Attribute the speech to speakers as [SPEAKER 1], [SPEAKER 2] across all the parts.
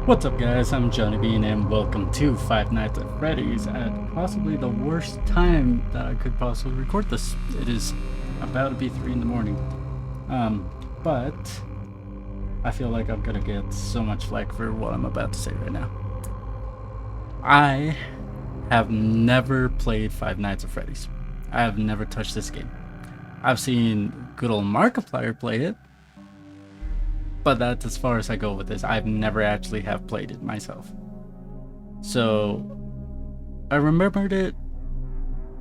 [SPEAKER 1] What's up, guys? I'm Johnny Bean, and welcome to Five Nights at Freddy's at possibly the worst time that I could possibly record this. It is about to be 3 in the morning. But I feel like I'm gonna get so much flack for what I'm about to say right now. I have never played Five Nights at Freddy's. I have never touched this game. I've seen good old Markiplier play it, but that's as far as I go with this. I've never actually have played it myself. So I remembered it,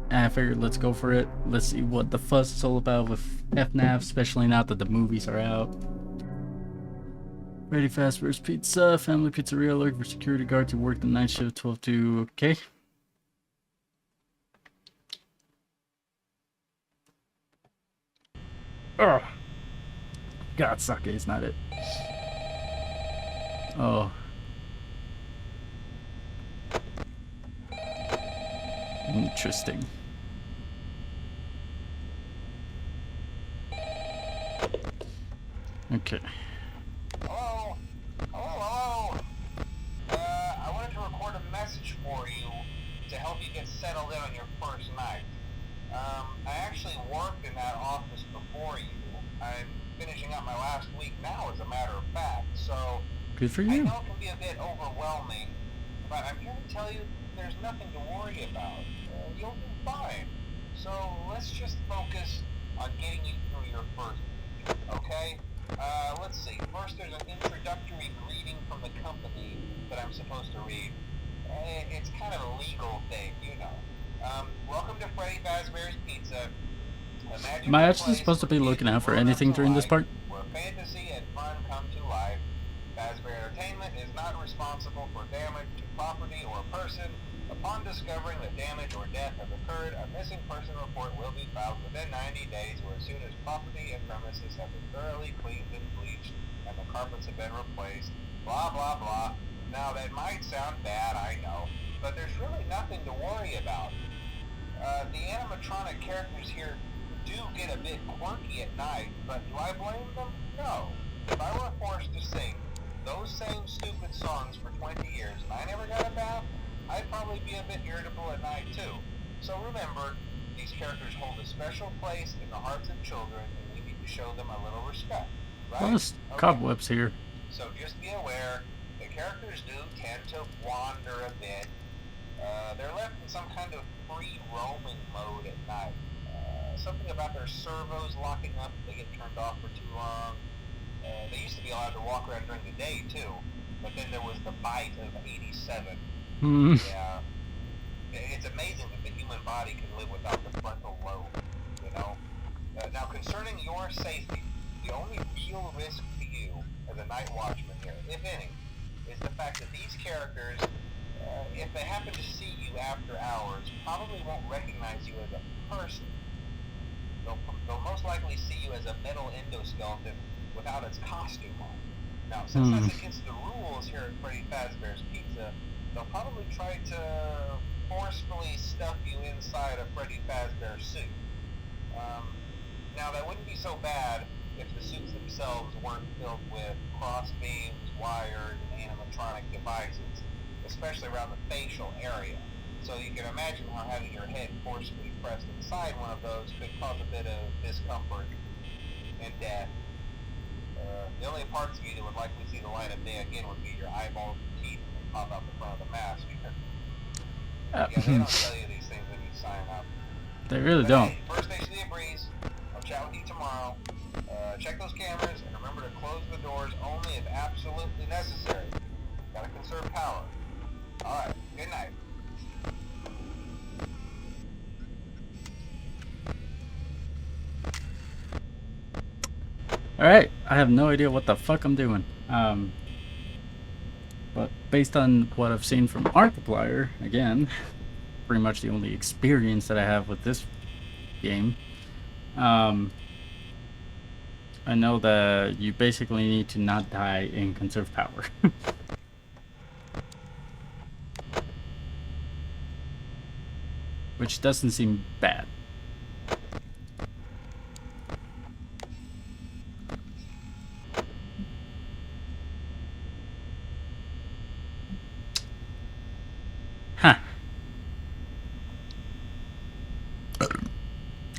[SPEAKER 1] and I figured let's go for it. Let's see what the fuss is all about with FNAF, especially now that the movies are out. Freddy Fazbear's Pizza, Family Pizzeria, looking for security guard to work the night shift 12 to... Okay. Oh. God, sake is not it. Oh. Interesting. Okay.
[SPEAKER 2] Hello? Hello? I wanted to record a message for you to help you get settled in on your first night. I actually worked in that office before you. I'm finishing up my last week now, as a matter of fact, so...
[SPEAKER 1] Good for
[SPEAKER 2] I
[SPEAKER 1] you.
[SPEAKER 2] know it can be a bit overwhelming, but I'm here to tell you there's nothing to worry about. You'll do fine. So let's just focus on getting you through your first week, okay? Let's see. First, there's an introductory greeting from the company that I'm supposed to read. It's kind of a legal thing, you know. Welcome to Freddy Fazbear's Pizza.
[SPEAKER 1] Am I actually supposed to be looking out for anything during this part?
[SPEAKER 2] Where fantasy and fun come to life. Fazbear Entertainment is not responsible for damage to property or person. Upon discovering that damage or death has occurred, a missing person report will be filed within 90 days or as soon as property and premises have been thoroughly cleaned and bleached and the carpets have been replaced. Blah, blah, blah. Now, that might sound bad, I know, but there's really nothing to worry about. The animatronic characters here do get a bit quirky at night, but do I blame them? No. If I were forced to sing those same stupid songs for 20 years and I never got a bath, I'd probably be a bit irritable at night too. So remember, these characters hold a special place in the hearts of children and we need to show them a little respect, right?
[SPEAKER 1] Plus, cobwebs here.
[SPEAKER 2] So just be aware, the characters do tend to wander a bit. They're left in some kind of free roaming mode at night. Something about their servos locking up if they get turned off for too long. They used to be allowed to walk around during the day too, but then there was the bite of 87. Yeah. It's amazing that the human body can live without the frontal lobe, you know? Now, concerning your safety, the only real risk to you as a night watchman here, if any, is the fact that these characters, if they happen to see you after hours, probably won't recognize you as a person. They'll most likely see you as a metal endoskeleton without its costume on. Now, since that's against the rules here at Freddy Fazbear's Pizza, they'll probably try to forcefully stuff you inside a Freddy Fazbear suit. Now, that wouldn't be so bad if the suits themselves weren't filled with cross beams, wires, and animatronic devices, especially around the facial area. So you can imagine how having your head forcefully pressed inside one of those could cause a bit of discomfort and death. The only parts of you that would likely see the light of day again would be your eyeballs and teeth when they pop out the front of the mask. Yeah, they don't tell you these things when you sign up.
[SPEAKER 1] They really don't.
[SPEAKER 2] Hey, first station of the breeze. I'll chat with you tomorrow. Check those cameras and remember to close the doors only if absolutely necessary. Gotta conserve power. Alright, good night.
[SPEAKER 1] Alright, I have no idea what the fuck I'm doing. But based on what I've seen from Markiplier, again, pretty much the only experience that I have with this game, I know that you basically need to not die and conserve power. Which doesn't seem bad.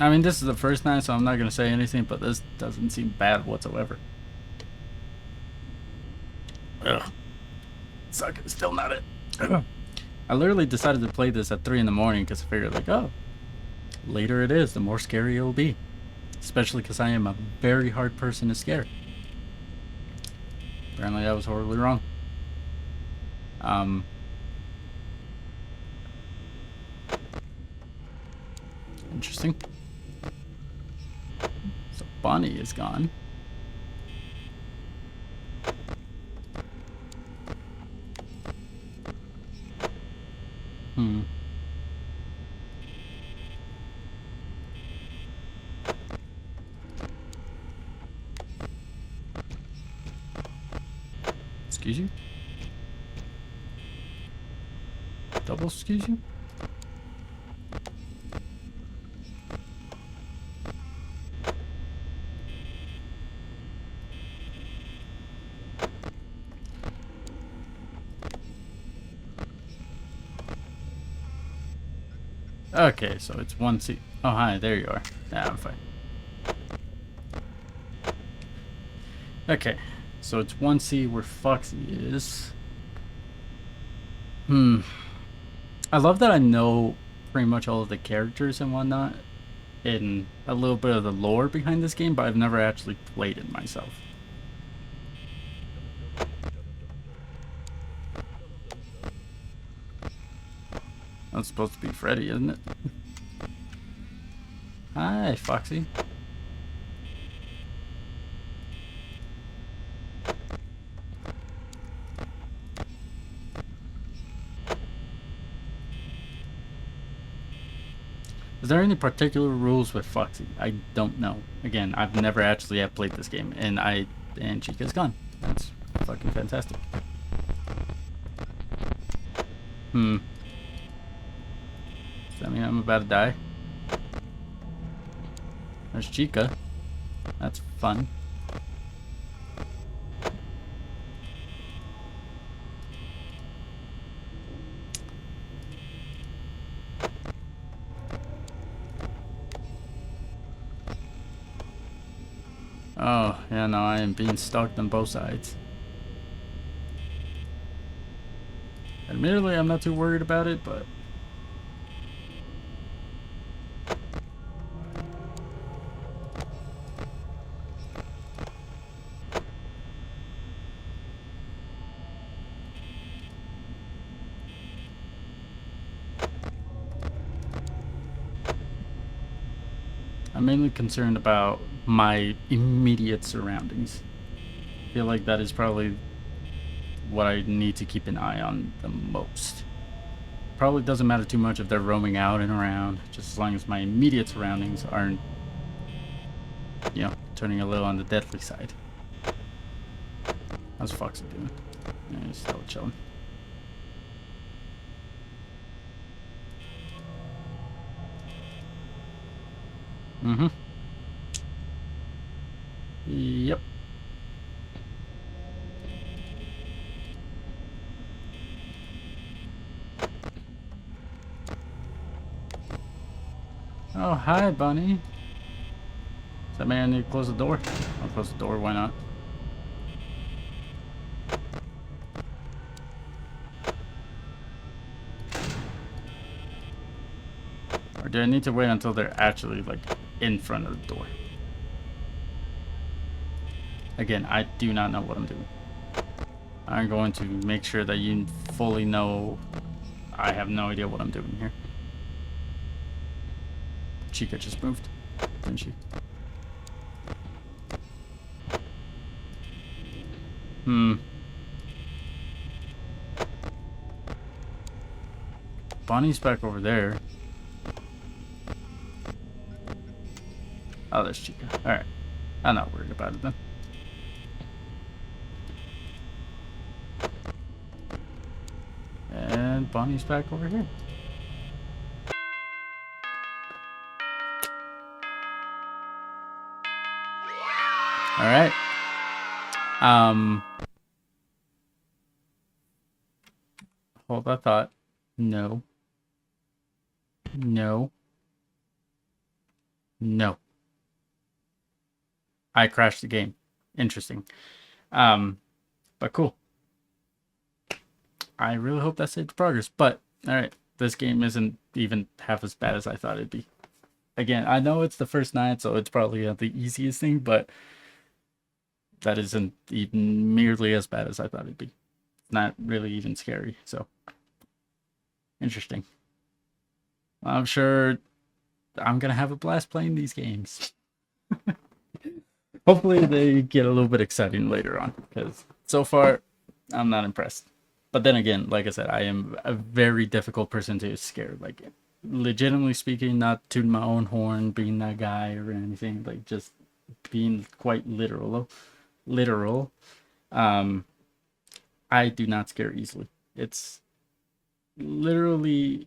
[SPEAKER 1] I mean, this is the first night, so I'm not gonna say anything, but this doesn't seem bad whatsoever. Ugh. Suck. It's still not it. Ugh. I literally decided to play this at 3 in the morning because I figured, like, oh, later it is, the more scary it will be. Especially because I am a very hard person to scare. Apparently, I was horribly wrong. Interesting. So Bonnie is gone. Hmm. Excuse you? Double excuse you? Okay, so it's 1C. Oh, hi, there you are. Yeah, I'm fine. Okay, so it's 1C where Foxy is. I love that I know pretty much all of the characters and whatnot, and a little bit of the lore behind this game, but I've never actually played it myself. That's supposed to be Freddy, isn't it? Hi, Foxy. Is there any particular rules with Foxy? I don't know. Again, I've never actually played this game, and Chica's gone. That's fucking fantastic. Does that mean I'm about to die? There's Chica. That's fun. Oh, yeah, no, I am being stalked on both sides. Admittedly, I'm not too worried about it, but... I'm mainly concerned about my immediate surroundings. I feel like that is probably what I need to keep an eye on the most. Probably doesn't matter too much if they're roaming out and around, just as long as my immediate surroundings aren't, you know, turning a little on the deadly side. How's Foxy doing? Yeah, he's still chilling. Yep. Oh, hi, Bunny. Does that mean I need to close the door? I'll close the door, why not? Or do I need to wait until they're actually, like, in front of the door? Again, I do not know what I'm doing. I'm going to make sure that you fully know I have no idea what I'm doing here. Chica just moved, didn't she? Bonnie's back over there. Oh, there's Chica. Alright. I'm not worried about it then. And Bonnie's back over here. Alright. Hold that thought. No. No. No. I crashed the game. Interesting. Um, but cool. I really hope that saved progress. But alright, this game isn't even half as bad as I thought it'd be. Again, I know it's the first night, so it's probably not the easiest thing, but that isn't even merely as bad as I thought it'd be. It's not really even scary, so interesting. I'm sure I'm gonna have a blast playing these games. Hopefully they get a little bit exciting later on, because so far I'm not impressed. But then again, like I said, I am a very difficult person to scare. Like, legitimately speaking, not tooting my own horn, being that guy or anything. Like, just being quite literal. Literal. Um, I do not scare easily. It's literally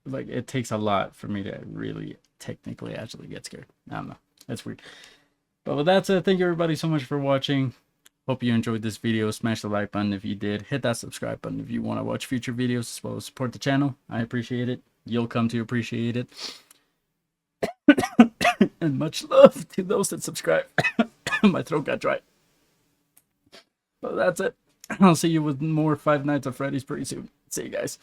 [SPEAKER 1] like it takes a lot for me to really technically actually get scared. I don't know. That's weird. But with that said, thank you everybody so much for watching. Hope you enjoyed this video. Smash the like button if you did. Hit that subscribe button if you want to watch future videos as well as support the channel. I appreciate it. You'll come to appreciate it. And much love to those that subscribe. My throat got dry. But that's it. I'll see you with more Five Nights at Freddy's pretty soon. See you guys.